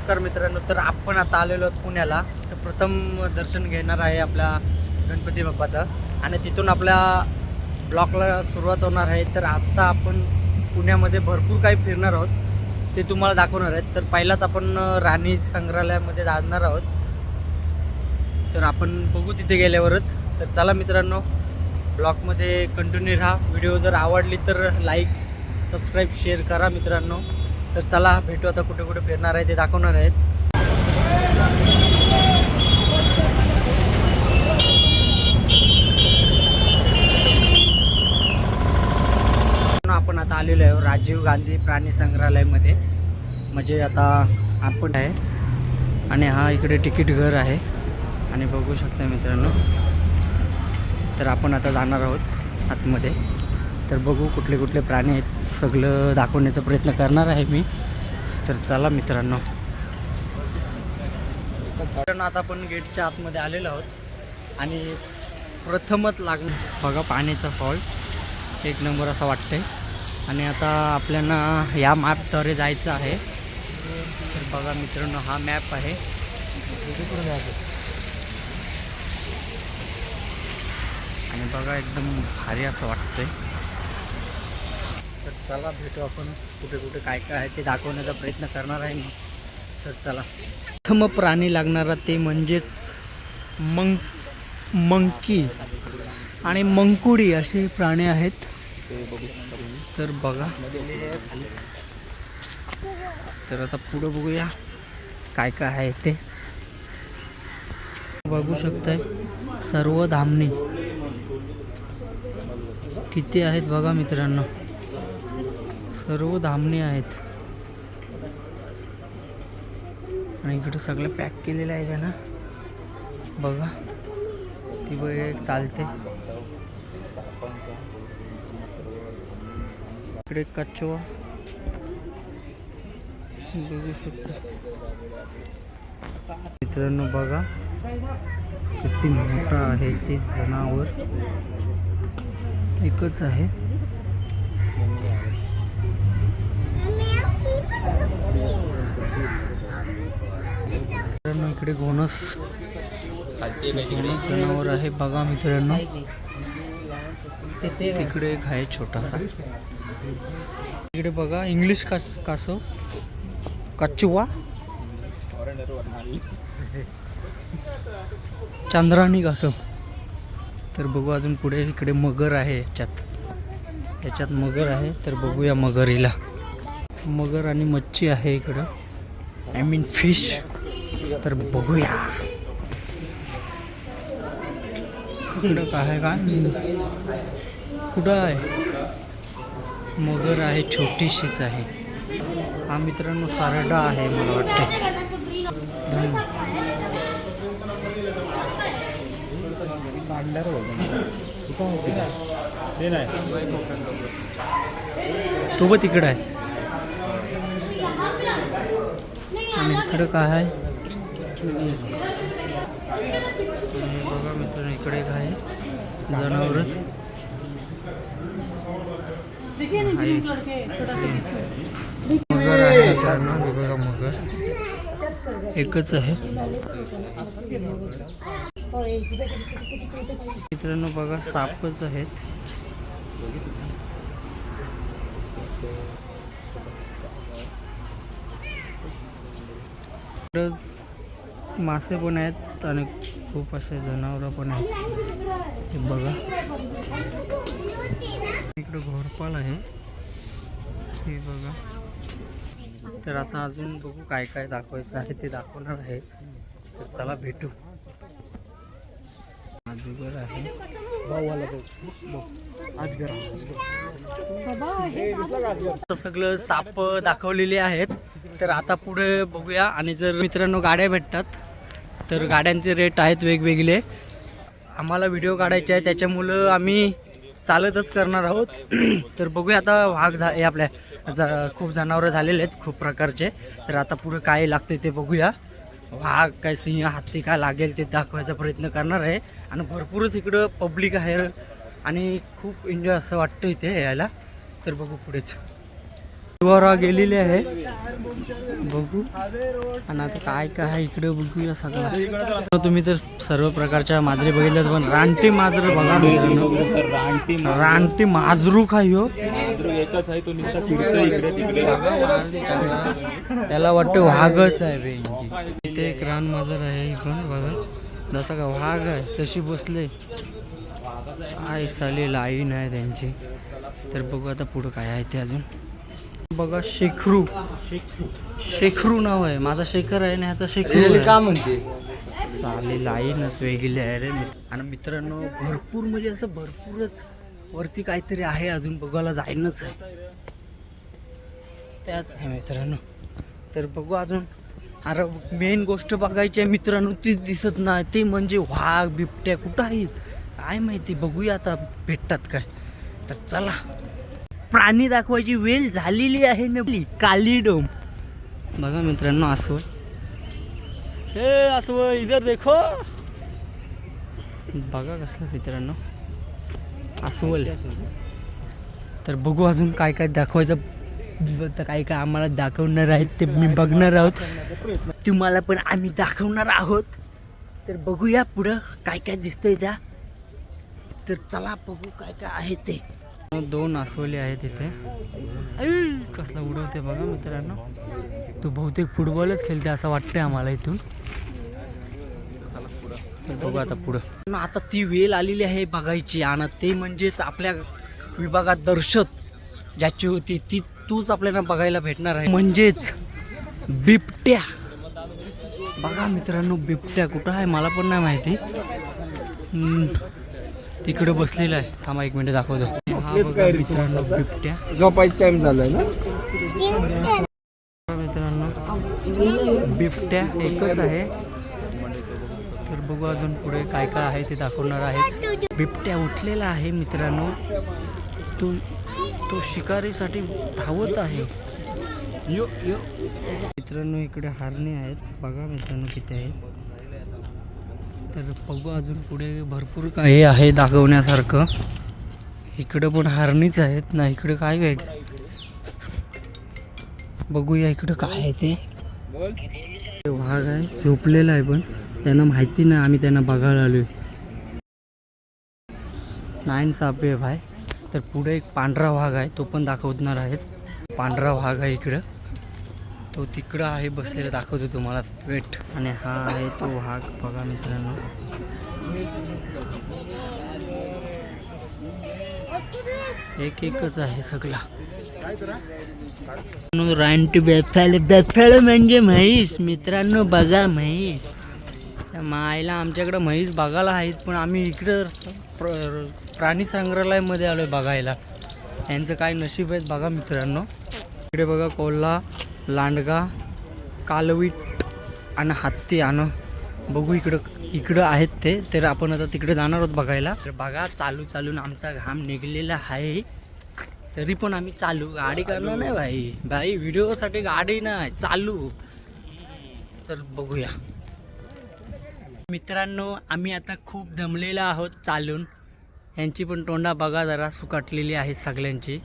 नमस्कार मित्रांनो. तर आपण आता आलेलो आहोत पुण्याला. तर प्रथम दर्शन घेणार आहे आपल्या गणपती बाप्पाचं आणि तिथून आपल्या ब्लॉकला सुरुवात होणार आहे. तर आत्ता आपण पुण्यामध्ये भरपूर काही फिरणार आहोत, ते तुम्हाला दाखवणार आहेत. तर पहिलाच आपण राणी संग्रहालयामध्ये जाणार आहोत. तर आपण बघू तिथे गेल्यावरच. तर चला मित्रांनो, ब्लॉगमध्ये कंटिन्यू राहा. व्हिडिओ जर आवडली तर लाईक, सबस्क्राईब, शेअर करा मित्रांनो. तर चला भेटू. आता कुठे कुठे फिरणार आहे ते दाखवणार आहेत. आपण आता आलेलो आहे राजीव गांधी प्राणी संग्रहालयामध्ये. म्हणजे आता आपण आहे आणि हा इकडे तिकीट घर आहे आणि बघू शकता मित्रांनो. तर आपण आता जाणार आहोत आतमध्ये. तर बघू कुठले कुठले प्राणी आहेत, सगळं दाखवण्याचा प्रयत्न करणार आहे मी. तर चला मित्रांनो. आता आपण गेटच्या आतमध्ये आलेलो आहोत आणि प्रथमच बघा पाण्याचा फॉल एक नंबर असा वाटतंय. आणि आता आपल्याला या मॅपद्वारे जायचं आहे. तर बघा मित्रांनो, हा मॅप आहे. आणि बघा एकदम भारी असं वाटतंय. तर चला भेटू. आपण कुठे कुठे काय काय आहे ते दाखवण्याचा प्रयत्न करणार आहे मी. तर चला. प्रथम प्राणी लागणारा ते म्हणजेच मंकी आणि मंकुडी असे प्राणी आहेत. तर बघा. तर आता पुढं बघूया काय काय आहे ते. बघू शकताय सर्व धामणी किती आहेत बघा मित्रांनो. सर्व धामणी आहेत आणि इकडे सगळं पॅक केलेलं आहे त्यांना. बघा ती बघ एक चालते. इकडे कचवा बघू शकतो मित्रांनो. बघा किती मोठा आहे ते जनावर. एकच आहे. मित्रांनो इकडे घोणस जनावर आहे बघा मित्रांनो. तिकडे एक आहे छोटासा. इकडे बघा इंग्लिश कासव, कछुआ, चंद्राणी कासव. तर बघू अजून पुढे. इकडे मगर आहे. याच्यात मगर आहे. तर बघूया मगरीला. मगर आणि मच्छी आहे इकडं, आय मीन फिश. तर बघूया इकडं काय आहे. काय कुठं आहे? मगर आहे, छोटीशीच आहे. हा मित्रांनो सारडा आहे मला वाटतं. तो बघ तिकडं आहे. आणि इकडं काय आहे बघा मित्रांनो. इकडे काय आहे? जनावरच मगर आहे मित्रांनो. बघा मगर एकच आहे मित्रांनो. बघा सापच आहेत. मासे पण आहेत आणि खूप असे जनावर पण आहेत. हे बघा इकडे घोरपाल आहे. हे बघा. तर आता अजून बघू काय काय दाखवायचं आहे ते दाखवणार आहे. तर चला भेटू. अजगर आहे. सगळं साप दाखवलेले आहेत. तर आता पुढे बघूया. आणि जर मित्रांनो गाड्या भेटतात तर गाड्यांचे रेट आहेत वेगवेगळे. आम्हाला व्हिडिओ काढायचे आहे त्याच्यामुळं आम्ही चालतच करणार आहोत. तर बघूया आता. वाघ हे आपल्या खूप जनावरं झालेले आहेत खूप प्रकारचे. तर आता पुढे काय लागते ते बघूया. वाघ काय, सिंह, हत्ती काय लागेल ते दाखवायचा प्रयत्न करणार आहे. आणि भरपूरच इकडं पब्लिक आहे आणि खूप एन्जॉय असं वाटतं इथे यायला. तर बघू पुढेच. गेलेले आहे बघू. आणि आता काय काय आहे इकडे बघूया सगळं. तुम्ही तर सर्व प्रकारच्या मांजरी बघितल्यात, पण रानटी मांजर बघा मित्रांनो. रानटी मांजरू काय हो, एकच आहे तो नुसता फिरतो इकडे तिकडे. त्याला वाटतं वाघच आहे बे. इथे एक रान मांजर आहे पण बघा, जसं का वाघ आहे तशी बसले. काय साली लाईन आहे त्यांची. तर बघू आता पुढं काय आहे ते अजून. बघा शेखरू, शेखरू नाव आहे. माझा शेखर आहे ना, ह्याचा शेखरू का म्हणते. साली लाईनच वेगळी आहे रे. आणि मित्रांनो भरपूर म्हणजे असं भरपूरच वरती काहीतरी आहे अजून बघायला जायनच आहे. त्याच आहे मित्रांनो. तर बघू अजून. अरे मेन गोष्ट बघायची आहे मित्रांनो, तीच दिसत नाही. ते म्हणजे वाघ बिबट्या कुठं आहेत काय माहिती. बघूया आता भेटतात काय. तर चला, प्राणी दाखवायची वेळ झालेली आहे ना. काली डोम बघा मित्रांनो. अस्वल, हे अस्वल इधर देखो. बघा कसलं मित्रांनो अस्वल. तर बघू अजून काय काय दाखवायचं. काय काय आम्हाला दाखवणार आहेत ते मी बघणार आहोत. तुम्हाला पण आम्ही दाखवणार आहोत. तर बघूया पुढं काय काय दिसतंय त्या. तर चला बघू काय काय आहे ते. 2 अस्वले आहेत इथे. कसला उडवते बघा मित्रांनो. तो बहुतेक फुटबॉलच खेळते असं वाटतंय आम्हाला इथून. तर बघू आता पुढं. आता ती वेळ आलेली आहे बघायची. आणि ते म्हणजेच आपल्या विभागात दर्शक ज्याची होती ती तूच आपल्याला बघायला भेटणार आहे. म्हणजेच बिबट्या. बघा मित्रांनो बिबट्या कुठं आहे मला पण नाही माहिती. तिकडे बसलेला आहे. थांबा 1 मिनिट दाखवतो. हा बघा मित्रांनो बिबट्या. झोपायचा टाइम झालाय ना मित्रांनो. बिबट्या एकच आहे. तर बघू अजून पुढे काय काय आहे ते दाखवणार आहेत. बिबट्या उठलेला आहे मित्रांनो. तो शिकारीसाठी धावत आहे. यो यो मित्रांनो इकडे हरणे आहेत बघा मित्रांनो किती आहेत. तर बघू अजून पुढे भरपूर काही आहे दाखवण्यासारखं. इकडं पण हरणीच आहेत ना. इकडे काय वेग बघूया इकडं काय आहे ते. वाघ आहे झोपलेला आहे पण त्यांना माहिती नाही आम्ही त्यांना बघायला आलोय. नाईनसाफे भाई. तर पुढे एक पांढरा वाघ आहे तो पण दाखवणार आहेत. पांढरा वाघ आहे इकडं. तो तिकडं आहे बसलेला दाखवतो तुम्हाला वेट. आणि हा आहे तो वाघ बघा मित्रांनो. एकच आहे सगळा. रानटी बेफाळ म्हणजे म्हैस मित्रांनो. बघा म्हैस. त्या मायला आमच्याकडं म्हैस बघायला आहेत पण आम्ही इकडं प्राणी संग्रहालयामध्ये आलोय बघायला. यांचं काय नशीब आहेत बघा मित्रांनो. इकडे बघा कोल्हा, लांडगा, कालवीट आणि हत्ती. आणि बघू इकडं आहेत ते. तर आपण आता तिकडे जाणार आहोत बघायला. तर बघा चालून आमचा घाम निघलेला आहे. तरी पण आम्ही चालू गाडी करणार नाही भाई व्हिडिओसाठी गाडी नाही चालू. तर बघूया मित्रांनो. आम्ही आता खूप दमलेला आहोत चालून. यांची पण तोंडा बघा जरा सुकाटलेली आहे सगळ्यांची.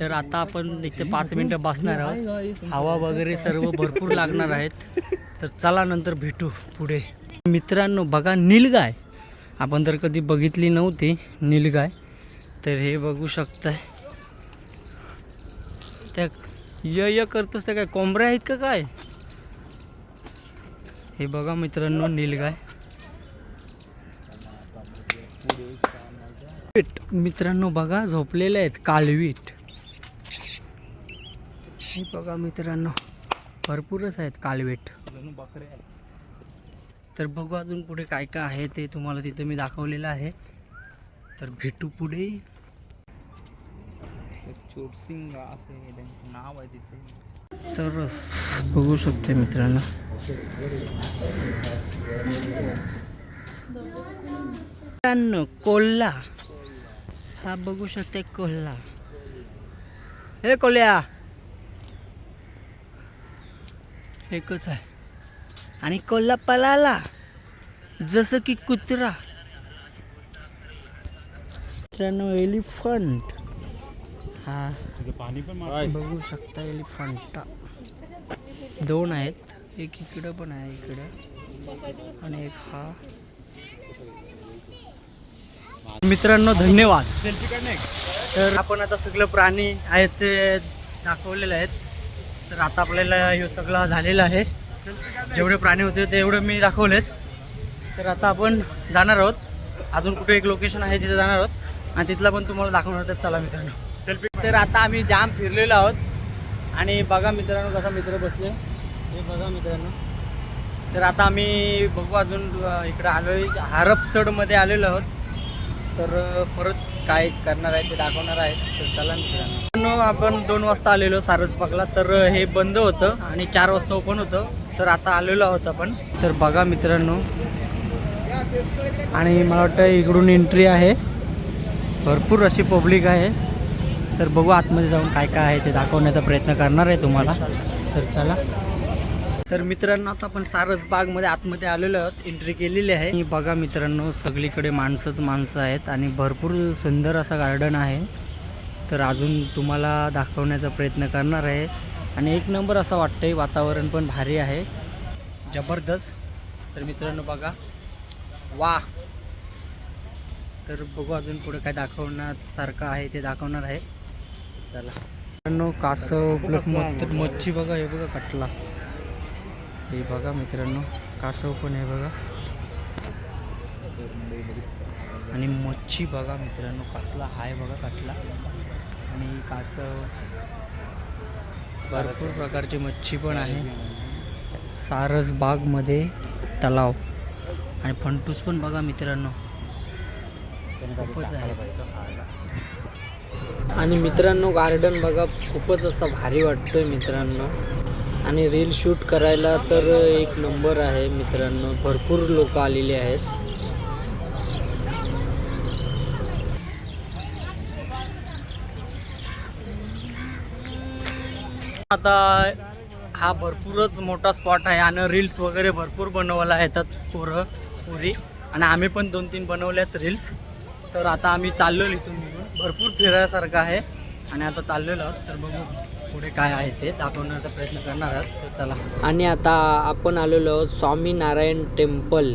तर आता आपण इथे 5 मिनटं बसणार आहोत. हवा वगैरे सर्व भरपूर लागणार आहेत. तर चला नंतर भेटू पुढे. मित्रांनो बघा नीलगाय. आपण तर कधी बघितली नव्हती नीलगाय. तर हे बघू शकताय. त्या य करतोस त्या काय कोंबड्या आहेत का काय. हे बघा मित्रांनो नीलगाय. मित्रांनो बघा झोपलेले आहेत कालवीट. हे बघा मित्रांनो भरपूरच आहेत कालवीट. तर बघू अजून पुढे काय काय आहे ते तुम्हाला तिथे मी दाखवलेलं आहे. तर भेटू पुढे. चोरसिंग असे नाव आहे तिथे. तर बघू शकते मित्रांनो. मित्रांनो कोल्हा. हा बघू शकते कोल्हा. हे कोल्हा एकच आहे. आणि कोल्हा पळाला जसं की कुत्रा. मित्रांनो एलिफंट. हा पाणी पण बघू शकता एलिफंट. दोन आहेत, एक इकडं पण आहे इकडं आणि एक हा. मित्रांनो धन्यवाद. तर आपण आता सगळं प्राणी आहेत ते दाखवलेले आहेत. तर आता आपल्याला हे सगळं झालेलं आहे. जेवढे प्राणी होते तेवढे मी दाखवलेत. तर आता आपण जाणार आहोत, अजून कुठे एक लोकेशन आहे तिथे जाणार आहोत आणि तिथला पण तुम्हाला दाखवणार आहोत. चला मित्रांनो सेल्फी. तर आता आम्ही जाम फिरलेलो आहोत आणि बघा मित्रांनो कसा मित्र बसले, हे बघा मित्रांनो. तर आता आम्ही बघू अजून इकडे आलो आहे, हरपसडमध्ये आलेलो आहोत. तर परत काय करणार आहे ते दाखवणार आहे. तर चला मित्रांनो, आपण 2 वाजता आलेलो सारसबागला. तर हे बंद होतं आणि 4 वाजता ओपन होतं. तर आता आलेलो आहोत आपण. तर बघा मित्रांनो, आणि मला वाटतं इकडून एंट्री आहे, भरपूर अशी पब्लिक आहे. तर बघू आतमध्ये जाऊन काय काय आहे ते दाखवण्याचा प्रयत्न करणार आहे तुम्हाला. तर चला. तर मित्रांनो आता आपण सारसबागमध्ये आतमध्ये आलेलो आहोत, एंट्री केलेली आहे. आणि बघा मित्रांनो सगळीकडे माणसं आहेत आणि भरपूर सुंदर असा गार्डन आहे. तर अजून तुम्हाला दाखवण्याचा प्रयत्न करणार आहे आणि एक नंबर असं वाटतंय, वातावरण पण भारी आहे, जबरदस्त. तर मित्रांनो बघा, वा. तर बघू अजून पुढे काय दाखवण्यासारखं आहे ते दाखवणार आहे. चला मित्रांनो, कासव प्लस मच्छी बघा, हे बघा कटला, हे बघा मित्रांनो, कासव पण आहे बघा आणि मच्छी बघा मित्रांनो कसला हाय बघा, कटला आणि कासव, भरपूर प्रकारची मच्छी पण आहे. सारसबागमध्ये तलाव आणि फंटूस पण बघा मित्रांनो, खूपच आहे. आणि मित्रांनो गार्डन बघा खूपच असं भारी वाटतोय मित्रांनो. आणि रील शूट करायला तर एक नंबर आहे मित्रांनो, भरपूर लोक आलेले आहेत. आता हा भरपूरच मोठा स्पॉट आहे आणि रील्स वगैरे भरपूर बनवायला येतात पोरी आणि आम्ही पण 2-3 बनवल्यात रील्स. तर आता आम्ही चाललो इथून निघून, भरपूर फिरायसारखं आहे आणि आता चाललेलो आहोत. तर बघू पुढे काय आहे ते दाखवण्याचा प्रयत्न करणार आहोत. तर चला. आणि आता आपण आलेलो आहोत स्वामीनारायण टेम्पल,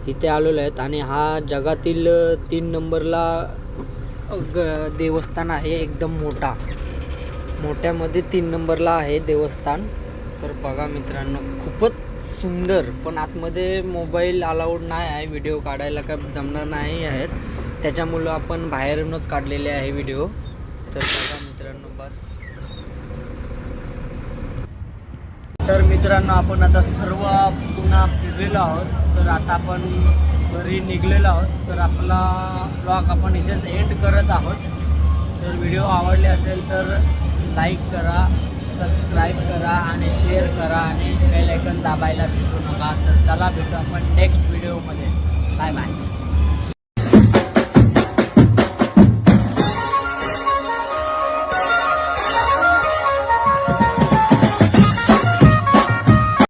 इथे आलेलो आहेत आणि हा जगातील 3 नंबरला देवस्थान आहे, एकदम मोठ्यामध्ये 3 नंबरला आहे देवस्थान. तर बघा मित्रांनो खूपच सुंदर, पण आतमध्ये मोबाईल अलाउड नाही आहे, व्हिडिओ काढायला काय जमणार नाही आहेत, त्याच्यामुळं आपण बाहेरूनच काढलेले आहे व्हिडिओ. तर बघा मित्रांनो बस. तर मित्रांनो आपण आता सर्व पुन्हा फिरलेलो आहोत. तर आता आपण घरी निघलेलो आहोत. तर आपला ब्लॉग आपण इथेच एंड करत आहोत. तर व्हिडिओ आवडले असेल तर लाईक करा, सबस्क्राईब करा आणि शेअर करा आणि बेल आयकॉन दाबायला विसरू नका. तर चला भेटू आपण नेक्स्ट व्हिडिओमध्ये. Bye bye.